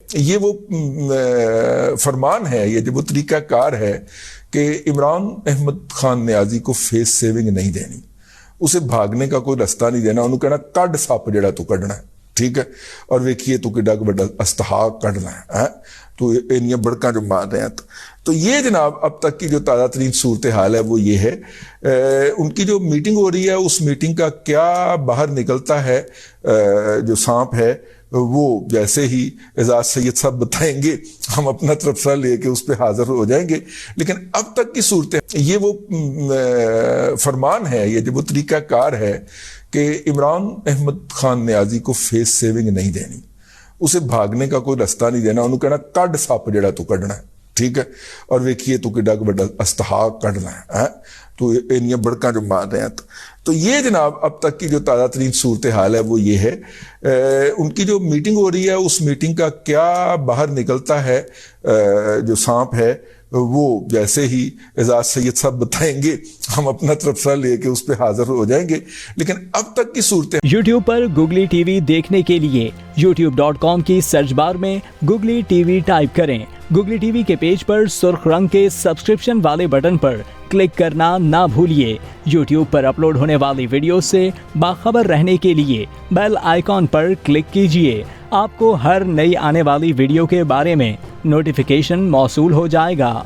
یہ وہ فرمان ہے، یہ وہ طریقہ کار ہے کہ عمران احمد خان نیازی کو فیس سیونگ نہیں دینی، اسے بھاگنے کا کوئی رستہ نہیں دینا، انہوں کہنا کڈ سپ جڑا تو کڈنا ہے، ٹھیک ہے، اور ویکھیے تو کہ ڈگ بڑا استحاق کڈنا ہے تو انیاں بڑکاں جو مار رہے ہیں۔ تو یہ جناب اب تک کی جو تازہ ترین صورتحال ہے وہ یہ ہے۔ ان کی جو میٹنگ ہو رہی ہے اس میٹنگ کا کیا باہر نکلتا ہے جو سانپ ہے وہ جیسے ہی اعزاز سید صاحب بتائیں گے ہم اپنا تبصرہ لے کے اس پہ حاضر ہو جائیں گے، لیکن اب تک کی صورت یہ وہ فرمان ہے، یہ وہ طریقہ کار ہے کہ عمران احمد خان نیازی کو فیس سیونگ نہیں دینی، اسے بھاگنے کا کوئی رستہ نہیں دینا، انہوں کہنا کڈ سپ جڑا تو کڈنا ہے، ٹھیک ہے، اور ویکھیے تو کہ ڈگ بڑا استحاق کڈنا ہے تو انیاں بڑکاں جو مار رہے ہیں۔ تو یہ جناب اب تک کی جو تازہ ترین صورتحال ہے وہ یہ ہے۔ ان کی جو میٹنگ ہو رہی ہے اس میٹنگ کا کیا باہر نکلتا ہے جو سانپ ہے وہ جیسے ہی اعزاز سید صاحب بتائیں گے ہم اپنا تبصرہ لے کے اس پہ حاضر ہو جائیں گے، لیکن اب تک کی صورت یوٹیوب پر گوگلی ٹی وی دیکھنے کے لیے youtube.com کی سرچ بار میں گوگلی ٹی وی ٹائپ کریں۔ گوگلی ٹی وی کے پیج پر سرخ رنگ کے سبسکرپشن والے بٹن پر کلک کرنا نہ بھولیے۔ یوٹیوب پر اپلوڈ ہونے والی ویڈیو سے باخبر رہنے کے لیے بیل آئیکن پر کلک کیجیے۔ آپ کو ہر نئی آنے والی ویڈیو کے بارے میں نوٹیفیکیشن موصول ہو جائے گا۔